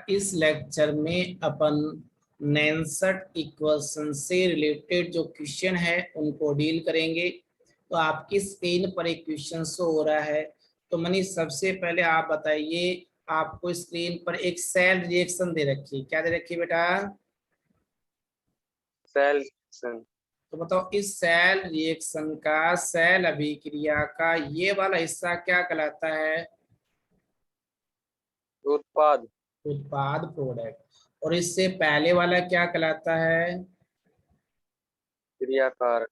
इस लेक्चर में अपन नैनसट इक्वेशन से रिलेटेड जो क्वेश्चन है उनको डील करेंगे। तो आपकी स्क्रीन पर एक क्वेश्चन शो हो रहा है। तो मनीष, सबसे पहले आप बताइए, आपको स्क्रीन पर एक सेल रिएक्शन दे रखी है, क्या दे रखी है बेटा? सेल। तो बताओ, इस सेल रिएक्शन का, सेल अभिक्रिया का ये वाला हिस्सा क्या कहलाता है? उत्पाद। उत्पाद, प्रोडक्ट। और इससे पहले वाला क्या कहलाता है? क्रियाकार।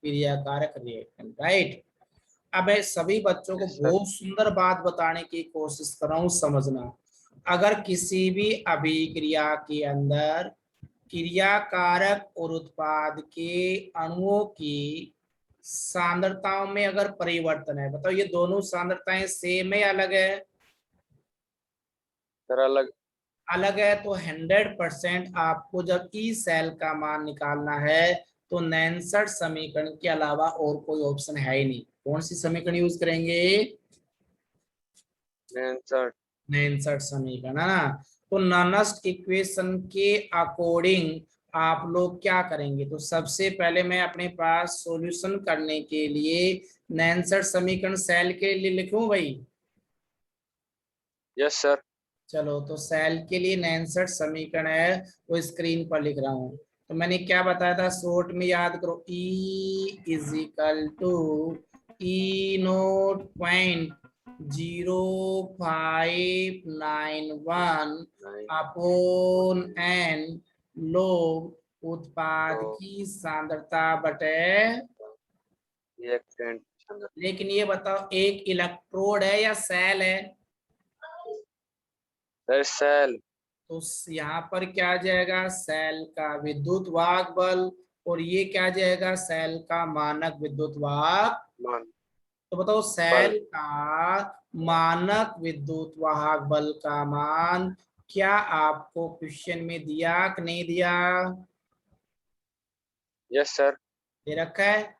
क्रियाकारक रिएक्शन, राइट। अब मैं सभी बच्चों को यस सर। बहुत सुंदर बात बताने की कोशिश कर रहा हूं, समझना। अगर किसी भी अभिक्रिया के अंदर क्रियाकारक और उत्पाद के अणुओं की सांद्रताओं में अगर परिवर्तन है, बताओ ये दोनों सांद्रताएं सेम है या अलग है? सर अलग। अलग है। तो 100% आपको जब ई सेल का मान निकालना है तो नैनसट समीकरण के अलावा और कोई ऑप्शन है ही नहीं। कौन सी समीकरण यूज करेंगे? नैनसट। नैनसट समीकरण, है ना। तो ननस्ट इक्वेशन के अकॉर्डिंग आप लोग क्या करेंगे? तो सबसे पहले मैं अपने पास सॉल्यूशन करने के लिए नैनसट समीकरण सेल के लिए लिखूं भाई? Yes sir. चलो, तो सेल के लिए नैनसट समीकरण है वो स्क्रीन पर लिख रहा हूं। तो मैंने क्या बताया था, शॉर्ट में याद करो, E is equal to E0.0591 nine. Upon n log उत्पाद तो की सांद्रता बटे। रिएक्टेंट। लेकिन ये बताओ, एक इलेक्ट्रोड है या सेल है? Sir cell. तो यहाँ पर क्या आ जाएगा? सेल का विद्युत वाहक बल। और ये क्या आ जाएगा? सेल का मानक विद्युत वाहक। मान। तो बताओ, बल। सेल का मानक विद्युत वाहक बल का मान क्या आपको क्वेश्चन में दिया कि नहीं दिया? Yes sir. दे रखा है।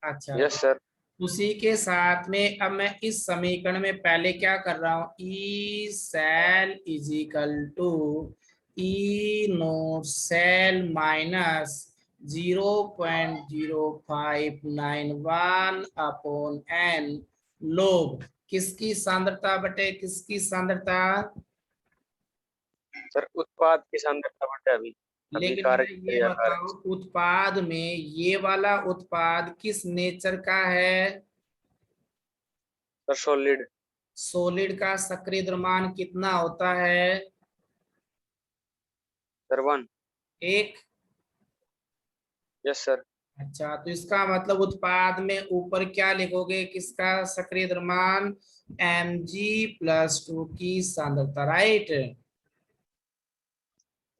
अच्छा, यस सर। उसी के साथ में अब मैं इस समीकरण में पहले क्या कर रहा हूं, E cell is equal to E note cell minus 0.0591 upon n log किसकी सांद्रता बटे किसकी सांद्रता? सर उत्पाद की सांद्रता बटे अभी लेकिन अभिकारक मुझे ये क्रियाकारक। बताओ, उत्पाद में ये वाला उत्पाद किस नेचर का है? Sir solid. सॉलिड का सक्रिय द्रव्यमान कितना होता है? सर 1। एक। Yes sir. अच्छा, तो इसका मतलब उत्पाद में ऊपर क्या लिखोगे, किसका सक्रिय द्रव्यमान? Mg+2 की सांद्रता, राइट।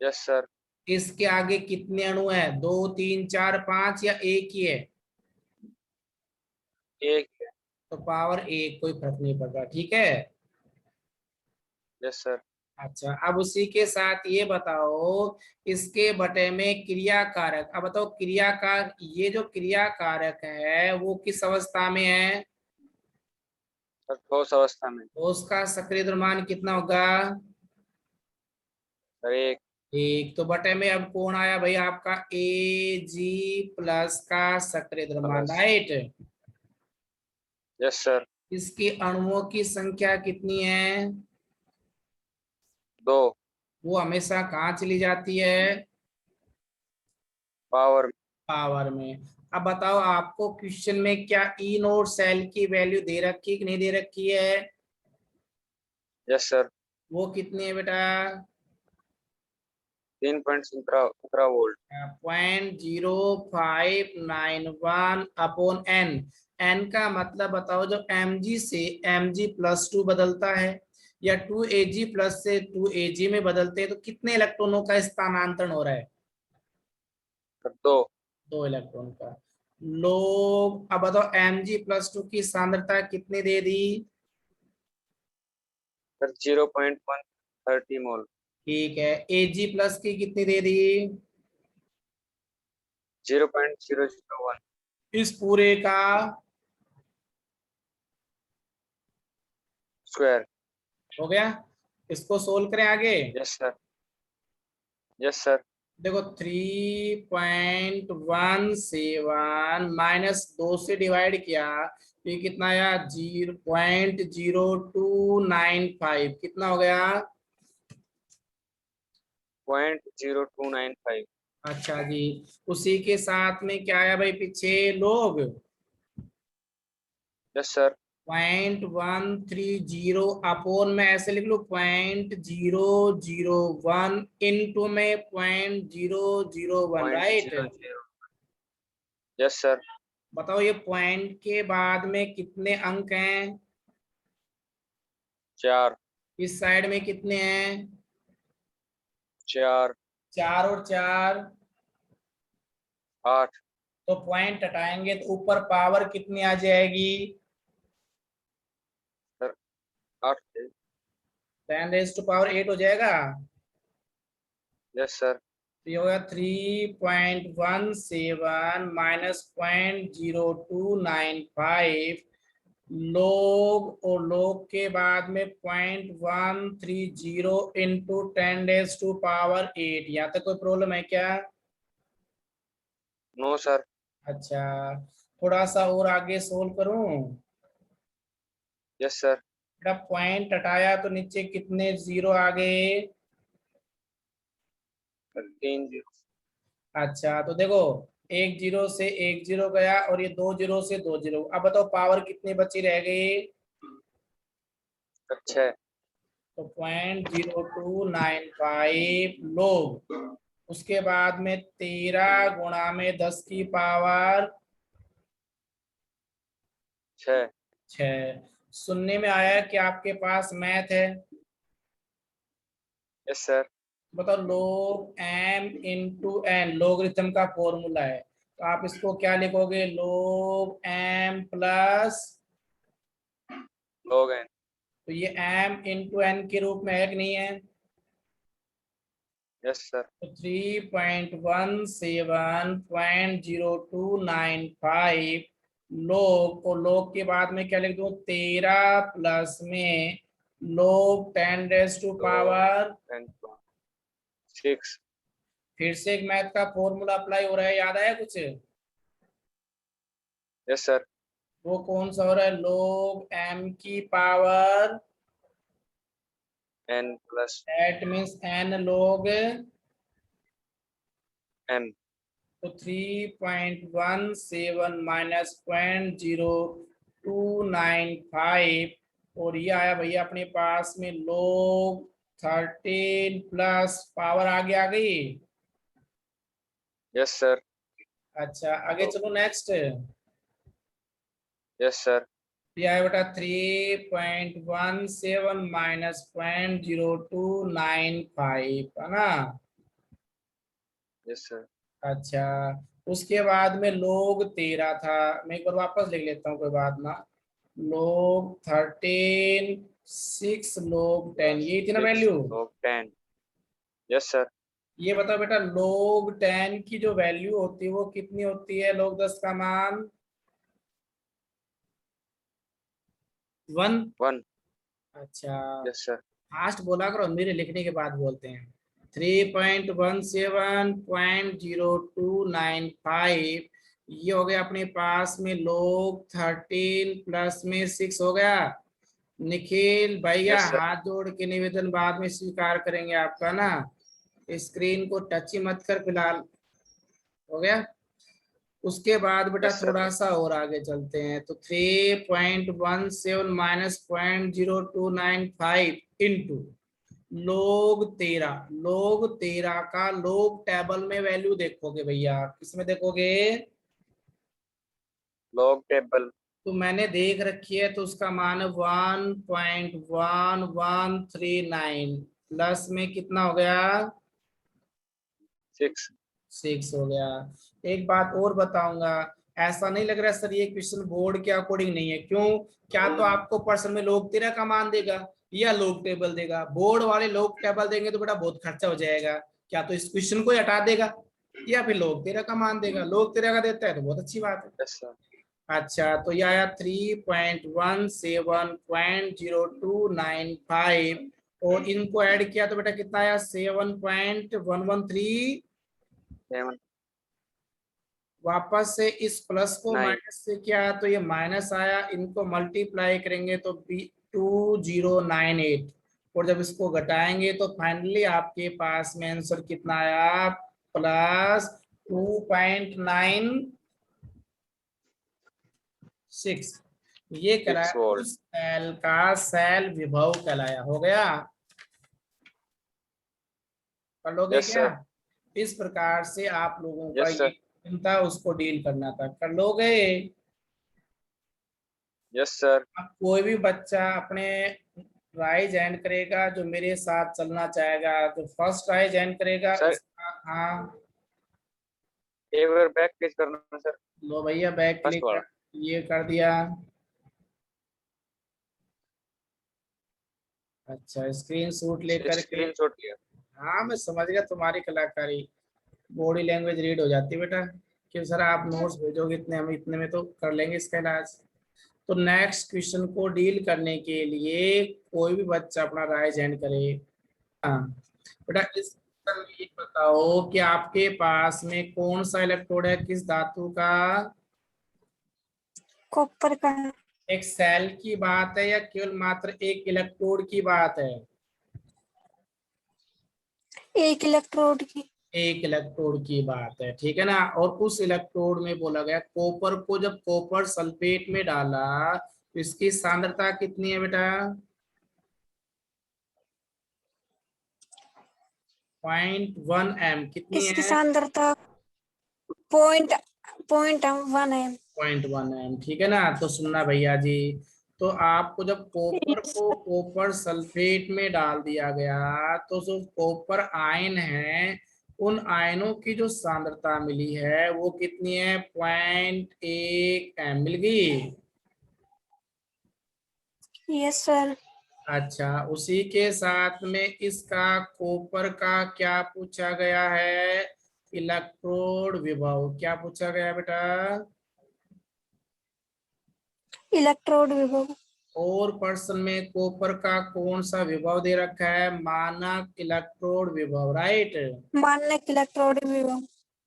Yes sir. इसके आगे कितने अणु है? 2 3 4 5 या एक ही है? एक। तो पावर एक, कोई फर्क नहीं पड़ता, ठीक है। Yes sir. अच्छा, अब उसी के साथ ये बताओ, इसके बटे में क्रियाकारक। अब बताओ, क्रियाकार, ये जो क्रियाकारक है वो किस अवस्था में है? सर ठोस अवस्था में। तो उसका सक्रिय द्रव्यमान कितना होगा? सर एक। एक। तो बटे में अब कौन आया भाई आपका? Ag+ का सक्रिय द्रव्यमान, प्लस। राइट। Yes sir. इसके अणुओं की संख्या कितनी है? 2। वो हमेशा कहाँ चली जाती है? पावर। पावर में। अब बताओ, आपको क्वेश्चन में क्या ई नोट सेल की वैल्यू दे रखी कि नहीं दे रखी है? Yes sir. वो कितनी है बेटा? 3.17 वोल्ट। 0.0591 upon N. एन का मतलब बताओ, जो Mg से Mg+2 बदलता है या 2Ag+ से 2Ag में बदलते हैं, तो कितने इलेक्ट्रॉनों का स्थानांतरण हो रहा है? सर 2। 2 इलेक्ट्रॉन का। लोग, अब बताओ, Mg+2 की सांद्रता कितनी दे दी? सर 0.130 मोल। ठीक है। Ag+ की कितनी दे दी? 0.001 इस पूरे का स्क्वायर। हो गया। इसको सोल्व करें आगे। यस सर, यस सर, देखो 3.17 माइनस 2 से डिवाइड किया, ये कितना आया 0.0295, कितना हो गया? 0.0295। अच्छा जी, उसी के साथ में क्या आया भाई पीछे लोग? यस सर, 0.130 अपोन में ऐसे लिख लो 0.001 इंटू में 0.001, point right? Zero zero yes sir, बताओ ये पॉइंट के बाद में कितने अंक हैं? 4, इस साइड में कितने हैं? 4, 4 और 4, 8 तो पॉइंट हटाएंगे तो ऊपर पावर कितनी आ जाएगी? सर, 8 थे। 10⁻⁸ हो जाएगा। यस सर, तो ये होगा 3.17 माइनस 0.0295 लोग, और लोग के बाद में 0.130 इंटू 10⁸8। यहाँ तक कोई प्रॉब्लम है क्या? नो सर, अच्छा, थोड़ा सा और आगे सोल्व करूं? यस सर, बेटा पॉइंट हटाया तो नीचे कितने जीरो आ गए? 3 0 अच्छा तो देखो, एक जीरो से एक जीरो गया और ये 2 जीरो से 2 जीरो, अब बताओ पावर कितनी बची रह गई? 6 तो 0.0295 लोग, उसके बाद में 13 गुणा में 10 की पावर 6 6। सुनने में आया कि आपके पास मैथ है, यस सर, बताओ लोग एम इंटू एन लोगरिथम का फॉर्मूला है, तो आप इसको क्या लिखोगे? लोग एम प्लस, log n। तो ये एम इंटू एन के रूप में है कि नहीं है? यस सर, तो 3.17.0295 लोग, और लोग के बाद में क्या लिख दूं? 13 प्लस में लोग 10⁻⁴। 6 फिर से एक मैथ का फॉर्मूला अप्लाई हो रहा है, याद आया कुछ? यस सर, वो कौन सा हो रहा है? लोग एम की power, n plus that means n log, m। तो 3.17 माइनस 0.0295, और ये आया भैया अपने पास में लोग 13 प्लस पावर आगे आ गई। यस सर, अच्छा आगे चलो नेक्स्ट। यस सर, ये आया बेटा 3.17 माइनस 0.0295, है ना? यस सर, अच्छा, उसके बाद में लोग 13 था, मैं एक बार वापस लिख लेता हूँ, कोई बात ना। लोग 13, 6 लोग 10, ये थी ना 6 वैल्यू? log 10। यस सर, ये बताओ बेटा लोग 10 की जो वैल्यू होती है वो कितनी होती है? लोग 10 का मान 1। 1। अच्छा, यस सर, फास्ट बोला करो, मेरे लिखने के बाद बोलते हैं। 3.17.0295, ये हो गया अपने पास में लोग 13 प्लस में 6 हो गया। निखिल भैया यस सर, हाथ जोड़ के निवेदन बाद में स्वीकार करेंगे आपका ना, स्क्रीन को टच ही मत कर फिलहाल। हो गया? उसके बाद बेटा यस सर, थोड़ा सा और आगे चलते हैं, तो 3.17 माइनस 0.0295 इंटू लोग 13 का लोग टेबल में वैल्यू देखोगे भैया, किसमें देखोगे? log table। तो मैंने देख रखी है, तो उसका मान है 1.1139 प्लस में कितना हो गया? 6। 6 हो गया। एक बात और बताऊंगा, ऐसा नहीं लग रहा सर ये क्वेश्चन बोर्ड के अकॉर्डिंग नहीं है, क्यों? क्या तो आपको प्रश्न में लोग 13 का मान देगा या लोग टेबल देगा? बोर्ड वाले लोग टेबल देंगे तो बेटा बहुत खर्चा हो जाएगा, क्या तो इस क्वेश्चन को ही हटा देगा, या फिर लोग 13 का मान देगा? लोग 13 का देता है तो बहुत अच्छी बात है। यस सर, अच्छा तो यह आया 3.17.0295 और इनको ऐड किया तो बेटा कितना आया 7.113। 7 वापस से इस प्लस को 9 माइनस से किया तो ये माइनस आया, इनको मल्टीप्लाई करेंगे तो 2098, और जब इसको घटाएंगे तो फाइनली आपके पास में आंसर कितना आया प्लस 2.96। ये 6 कराया वोल्ट। उस सेल का सेल विभव कहलाया। हो गया, कर लोगे यस क्या? सर। इस प्रकार से आप लोगों का यस ये सर। चिंता उसको डील करना था, कर लोगे? Yes sir. अब कोई भी बच्चा अपने राइज हैंड करेगा जो मेरे साथ चलना चाहेगा, तो फर्स्ट राइज हैंड करेगा सर उसका। हाँ, एक बार बैक पेज करना सर। लो भैया बैक फर्स्ट क्लिक वाला। कर, ये कर दिया। अच्छा, स्क्रीन शॉट लेकर के। स्क्रीनशॉट लिया। हाँ मैं समझ गया तुम्हारी कलाकारी, बॉडी लैंग्वेज रीड हो जाती है बेटा। कि सर आप नोट्स भेजोगे इतने, हम इतने में तो कर लेंगे इसका इलाज। तो नेक्स्ट क्वेश्चन को डील करने के लिए कोई भी बच्चा अपना राइज हैंड करे। हाँ बेटा, इस क्वेश्चन में ये बताओ कि आपके पास में कौन सा इलेक्ट्रोड है, किस धातु का? कॉपर का। एक सेल की बात है या केवल मात्र एक इलेक्ट्रोड की बात है? एक इलेक्ट्रोड की। एक इलेक्ट्रोड की बात है, ठीक है ना। और उस इलेक्ट्रोड में बोला गया कॉपर को जब कॉपर सल्फेट में डाला तो इसकी सांद्रता कितनी है बेटा? 0.1 m। कितनी इसकी है? सांद्रता पॉइंट 0.1 m। 0.1 m, ठीक है ना। तो सुनना भैया जी, तो आपको जब कॉपर को कॉपर सल्फेट में डाल दिया गया तो जो कॉपर आयन है उन आयनों की जो सांद्रता मिली है वो कितनी है? 0.1 m मिल गई। Yes sir. अच्छा, उसी के साथ में इसका कॉपर का क्या पूछा गया है? इलेक्ट्रोड विभव। क्या पूछा गया बेटा? इलेक्ट्रोड विभव। और प्रश्न में कॉपर का कौन सा विभव दे रखा है? मानक इलेक्ट्रोड विभव, राइट। मानक इलेक्ट्रोड विभव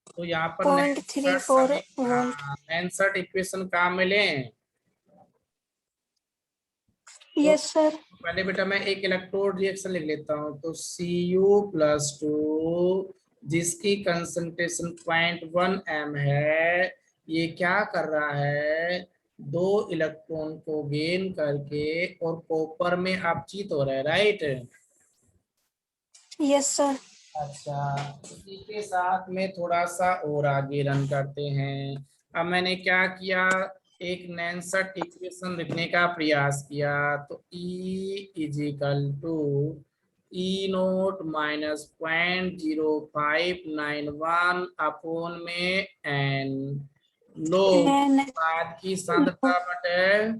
तो यहाँ पर 0.34 वोल्ट। नैनसठ इक्वेशन कहाँ मिले? तो यस सर। पहले बेटा मैं एक इलेक्ट्रोड रिएक्शन लिख लेता हूँ। तो Cu+2 जिसकी कंसंट्रेशन 0.1 m है, ये क्या कर रहा है? दो इलेक्ट्रॉन को गेन करके और कॉपर में अपचित हो रहा है, राइट। Yes sir. अच्छा, इसी के साथ में थोड़ा सा और आगे रन करते हैं। अब मैंने क्या किया, एक नैनसठ इक्वेशन लिखने का प्रयास किया। तो E = E0 -0.0591 अपॉन में n। लो, एन बाद की सांद्रता बटे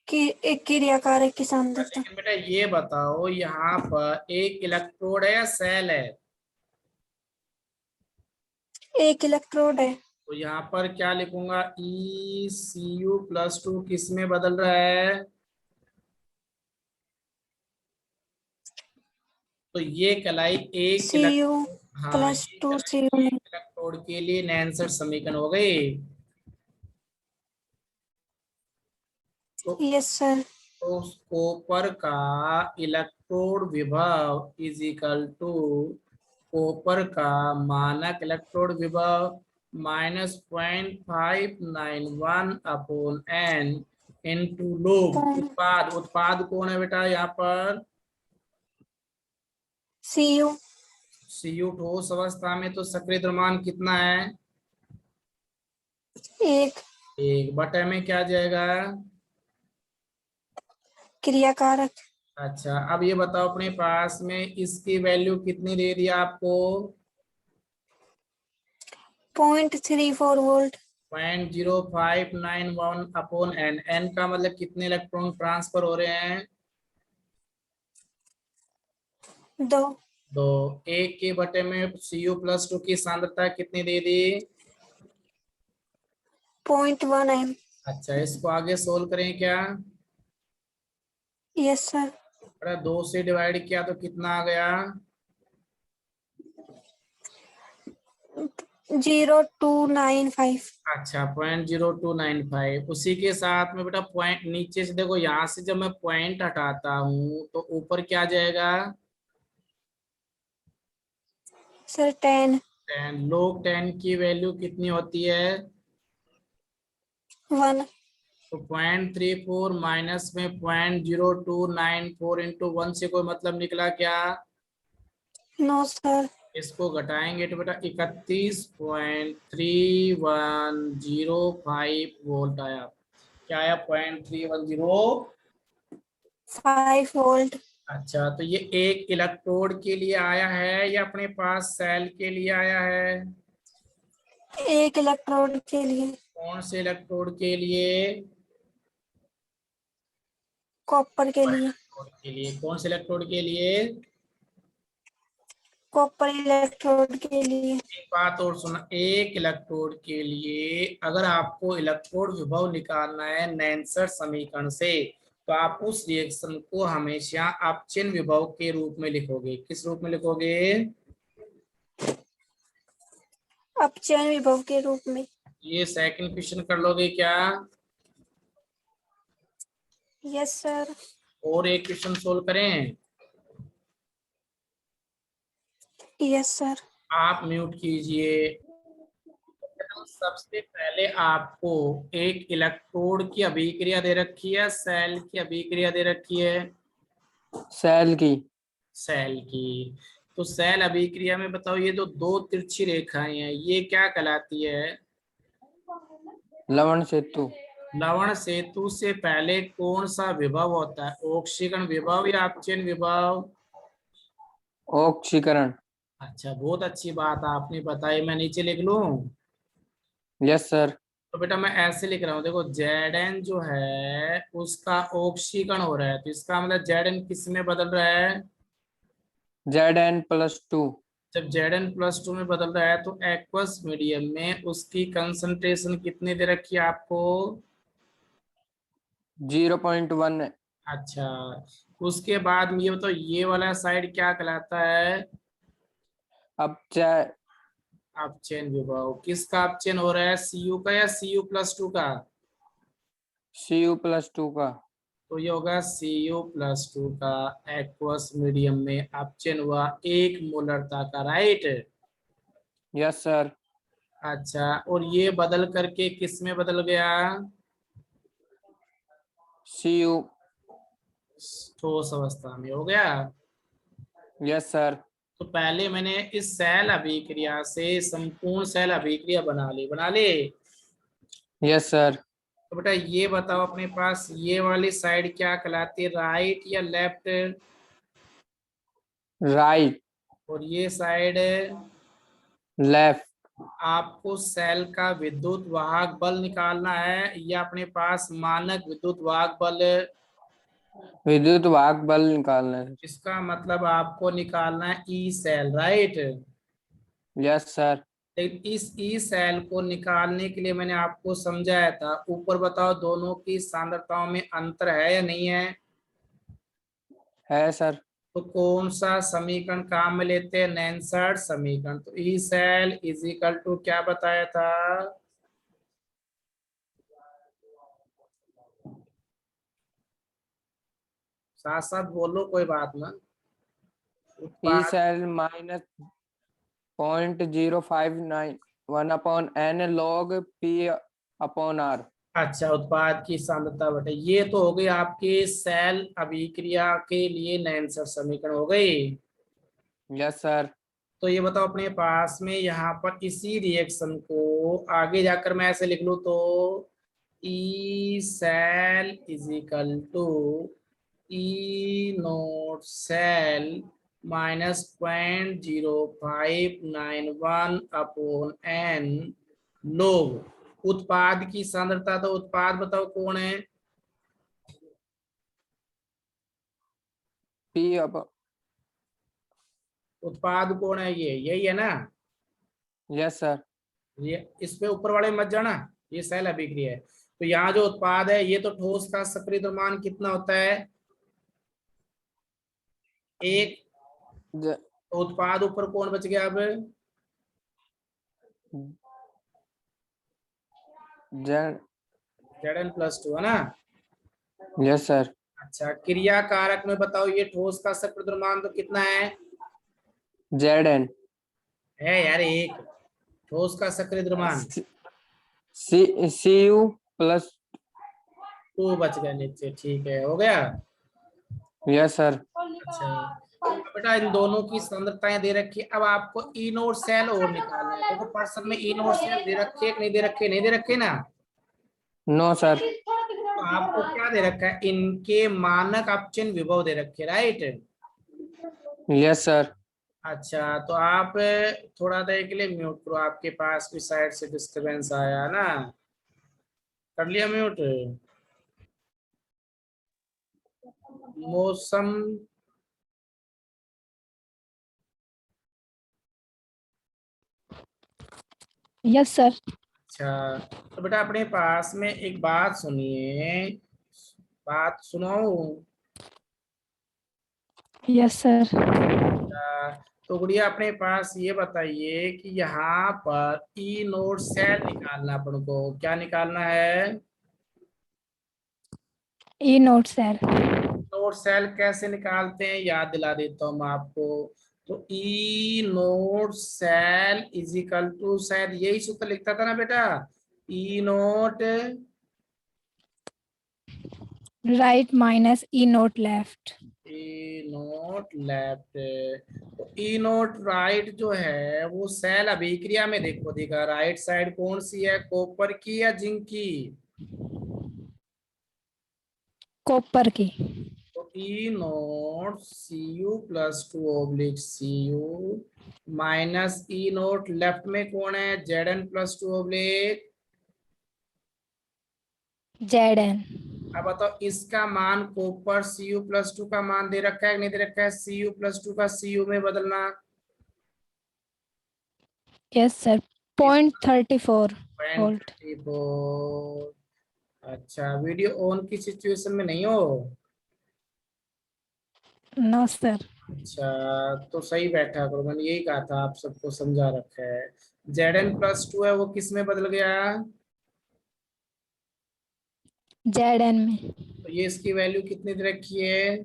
की एक क्रियाकारक की सांद्रता। लेकिन बेटा ये बताओ यहाँ पर एक इलेक्ट्रोड है या सेल है? एक इलेक्ट्रोड है। तो यहाँ पर क्या लिखूंगा? ECU+2 किस में बदल रहा है? तो ये कहलाई एक Cu इलेक्ट्रोड। हाँ, प्लस ये टू कहलाई Cu एक इलेक्ट्रोड के लिए नैनसठ समीकरण हो गई। तो यस सर। तो कॉपर का इलेक्ट्रोड विभव कॉपर का मानक इलेक्ट्रोड विभव -0.591 अपॉन n इंटू लोग उत्पाद। उत्पाद कौन है बेटा यहाँ पर? Cu Cu ठोस अवस्था में तो सक्रिय द्रव्यमान कितना है? एक एक बटे में क्या जाएगा? क्रियाकारक। अच्छा, अब ये बताओ अपने पास में इसकी वैल्यू कितनी दे दी आपको? 0.34 वोल्ट। 0.0591 upon n। n का मतलब कितने इलेक्ट्रॉन ट्रांसफर हो रहे हैं? दो। तो एक के बटे में Cu+2 की सांद्रता कितनी दे दी? 0.1 m। अच्छा, इसको आगे सोल्व करें क्या? Yes sir. बेटा 2 से डिवाइड किया तो कितना आ गया? 0295। अच्छा 0.0295। उसी के साथ में बेटा पॉइंट नीचे से देखो, यहाँ से जब मैं पॉइंट हटाता हूँ तो ऊपर क्या आ जाएगा? सर 10। 10। लोग 10 की वैल्यू कितनी होती है? 1। तो 0.34 माइनस में 0.0294 इंटू 1 से कोई मतलब निकला क्या? No sir. इसको घटाएंगे तो बेटा 31.3105 वोल्ट आया। क्या आया? 0.310। 5 वोल्ट। अच्छा, तो ये एक इलेक्ट्रोड के लिए आया है या अपने पास सेल के लिए आया है? एक इलेक्ट्रोड के लिए। कौन से इलेक्ट्रोड के लिए? कॉपर के लिए। इलेक्ट्रोड के लिए। कौन से इलेक्ट्रोड के लिए? कॉपर इलेक्ट्रोड के लिए। एक बात और सुना, एक इलेक्ट्रोड के लिए अगर आपको इलेक्ट्रोड विभव निकालना है नैनसर समीकरण से, तो आप उस रिएक्शन को हमेशा अपचयन विभव के रूप में लिखोगे। किस रूप में लिखोगे? अपचयन विभव के रूप में। ये सेकंड क्वेश्चन कर लोगे क्या? Yes sir. और एक क्वेश्चन सोल्व करें? Yes sir. आप म्यूट कीजिए। सबसे पहले आपको एक इलेक्ट्रोड की अभिक्रिया दे रखी है, सेल की अभिक्रिया दे रखी है। सेल की। सेल की। तो सेल अभिक्रिया में बताओ, ये जो दो तिरछी रेखाएं हैं ये क्या कहलाती है? लवण सेतु। लवण सेतु से पहले कौन सा विभव होता है? ऑक्सीकरण विभव या अपचयन विभव? ऑक्सीकरण। अच्छा, बहुत अच्छी बात आपने बताई। मैं नीचे लिख लूं? Yes sir. तो बेटा मैं ऐसे लिख रहा हूँ, देखो Zn जो है उसका ऑक्सीकरण हो रहा है, तो इसका मतलब Zn किस में बदल रहा है? Zn+2। जब Zn+2 में बदल रहा है तो एक्वस मीडियम में उसकी कंसंट्रेशन कितनी दे रखी है आपको? 0.1। अच्छा, उसके बाद ये बताओ, ये वाला साइड क्या कहलाता है? अब चाहे अपचयन विभव। किसका अपचयन हो रहा है, Cu का या Cu+2 का? Cu+2 का। तो ये होगा Cu+2 का। एक्वस मीडियम में अपचयन हुआ 1 मोलरता का, राइट? Yes sir. अच्छा, और ये बदल करके किस में बदल गया? Cu। ठोस अवस्था में हो गया। Yes sir. तो पहले मैंने इस सेल अभिक्रिया से संपूर्ण सेल अभिक्रिया बना ली। Yes sir. तो बेटा ये बताओ, अपने पास ये वाली साइड क्या कहलाती है, राइट या लेफ्ट? राइट। और ये साइड? लेफ्ट। आपको सेल का विद्युत वाहक बल निकालना है या अपने पास मानक विद्युत वाहक बल? विद्युत वाहक बल निकालना है। इसका मतलब आपको निकालना है E cell, right? Yes sir. लेकिन इस ई सेल को निकालने के लिए मैंने आपको समझाया था, ऊपर बताओ दोनों की सांद्रताओं में अंतर है या नहीं है? है सर। तो कौन सा समीकरण काम में लेते हैं? नैनसर्ट समीकरण। तो E cell is equal to क्या बताया था? साथ साथ बोलो, कोई बात ना। ई उत्पाद। Cell -0.0591/n log P/R। अच्छा, उत्पाद की सांद्रता बटे, ये तो हो गई आपके सेल अभिक्रिया के लिए नैनसर्ट समीकरण हो गई। Yes sir. तो ये बताओ, अपने पास में यहाँ पर इसी रिएक्शन को आगे जाकर मैं ऐसे लिख लूँ तो E cell is equal to E note cell minus 0.0591/n log उत्पाद की सांद्रता। तो उत्पाद बताओ कौन है? P। उत्पाद कौन है? ये यही है ना? Yes sir. ये इसमें ऊपर वाले मत जाना, ये सेल अभिक्रिया है। तो यहाँ जो उत्पाद है, ये तो ठोस का सक्रिय द्रव्यमान कितना होता है? एक Z उत्पाद ऊपर कौन बच गया अब? Z Zn+2 है ना। yes sir. अच्छा, क्रिया कारक में बताओ, ये ठोस का सक्रिय द्रव्यमान तो कितना Zn है यार? एक ठोस का सक्रिय द्रव्यमान Cu plus 2 बच गया नीचे, ठीक है, हो गया। yes sir. अच्छा, बेटा इन दोनों की सांद्रताएं दे रखी है। अब आपको ई नोट सेल और निकालना है। देखो प्रश्न में ई नोट सेल दे रखे है कि नहीं दे रखे? नहीं दे रखे ना। No sir. तो आपको क्या दे रखा है? इनके मानक अपचयन विभव दे रखे, राइट। yes sir. अच्छा, तो आप थोड़ा देर के लिए म्यूट करो, आपके पास कोई साइड से डिस्टरबेंस आया ना। कर लिया म्यूट? मौसम यस सर। अच्छा, तो बेटा अपने पास में एक बात सुनिए, बात सुनाओ। Yes sir. तो गुड़िया अपने पास ये बताइए कि यहाँ पर ई नोट सेल निकालना, अपन को क्या निकालना है? ई नोट सर। नोट सेल कैसे निकालते हैं याद दिला देता हूँ मैं आपको। तो E note cell is equal to, शायद यही सूत्र लिखता था ना बेटा, E naught right minus E note left. E note left. तो ई नोट राइट जो है वो सेल अभिक्रिया में देखो देगा, राइट साइड कौन सी है, कॉपर की या जिंक की? कॉपर की। तो E not Cu+2/Cu minus E note left में कौन है, Zn+2/। Z N. अब बताओ इसका मान, कॉपर Cu+2 का मान दे रखा है कि नहीं दे रखा है? Cu+2 का Cu में बदलना। Yes sir. 0.34 वोल्ट। 0.34। अच्छा, वीडियो ऑन की सिचुएशन में नहीं हो? No sir. अच्छा, तो सही बैठा करो, मैंने यही कहा था, आप सबको समझा रखा है। Zn+2 है वो किस में बदल गया? जेड एन में। तो ये इसकी वैल्यू कितनी दे रखी है?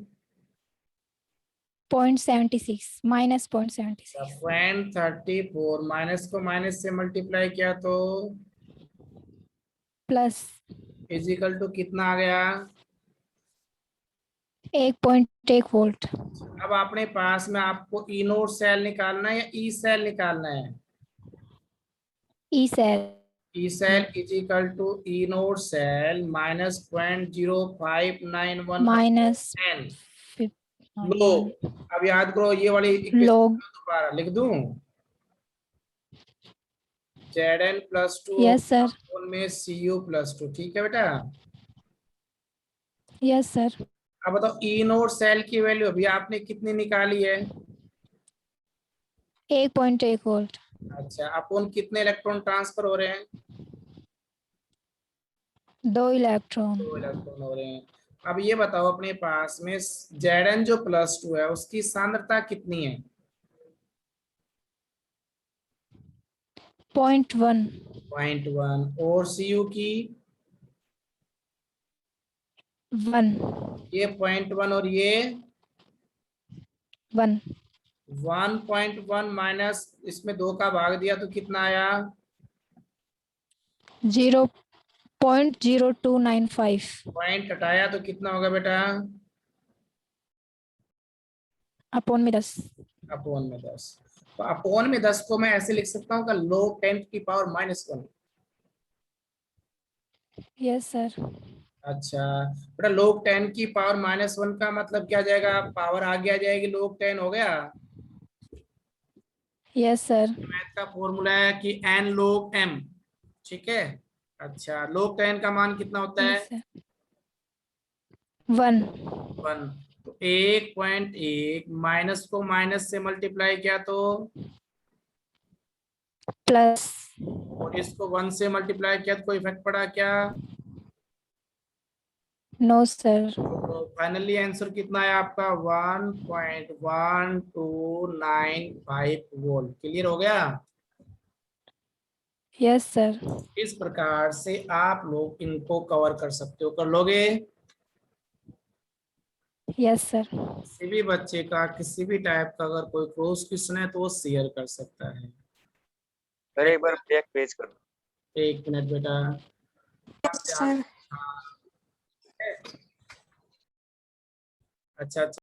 0.76 माइनस 0.76। 0.34, माइनस को माइनस से मल्टीप्लाई किया तो प्लस इजिकल टू कितना आ गया? 1.1 वोल्ट। अब अपने पास में आपको ई नोट सेल निकालना है या ई सेल निकालना है? E cell. E cell equal to E note cell minus 0.0591 minus n. लो, अब याद करो ये वाली इक्वेशन लोग। दोबारा लिख दूं। Zn+2 yes sir. में Cu+2, ठीक है बेटा। Yes sir. अब बताओ ई नोट सेल की वैल्यू अभी आपने कितनी निकाली है? 1.1 वोल्ट। अच्छा, अपन कितने इलेक्ट्रॉन ट्रांसफर हो रहे हैं? 2 इलेक्ट्रॉन। 2 इलेक्ट्रॉन हो रहे हैं। अब ये बताओ अपने पास में Zn जो +2 है उसकी सांद्रता कितनी है? 0.1। 0.1। और Cu की? 1। ये 0.1 और ये 1। 1.1 माइनस इसमें 2 का भाग दिया तो कितना आया? 0.0295। पॉइंट हटाया तो कितना होगा बेटा? अपोन में 10। अपोन में 10। तो अपोन में 10 को मैं ऐसे लिख सकता हूँ कि log 10⁻⁻1। Yes sir. अच्छा बेटा, log 10⁻⁻1 का मतलब क्या जाएगा? पावर आगे आ जाएगी, log 10 हो गया। Yes sir. मैथ का फॉर्मूला है कि n log m, ठीक है। अच्छा, log 10 का मान कितना होता है? Yes sir. 1। 1। तो 1.1 माइनस को माइनस से मल्टीप्लाई किया तो, प्लस। और इसको 1 से मल्टीप्लाई किया तो कोई इफेक्ट पड़ा क्या? No sir. तो फाइनली आंसर कितना है आपका 1.1295 वोल्ट। क्लियर हो गया। Yes sir. इस प्रकार से आप लोग इनको कवर कर सकते हो। कर लोगे। Yes sir. किसी भी बच्चे का किसी भी टाइप का अगर कोई क्लोज क्वेश्चन है तो वो शेयर कर सकता है। सर एक बार बैक पेज कर दो। एक मिनट बेटा। सर अच्छा अच्छा।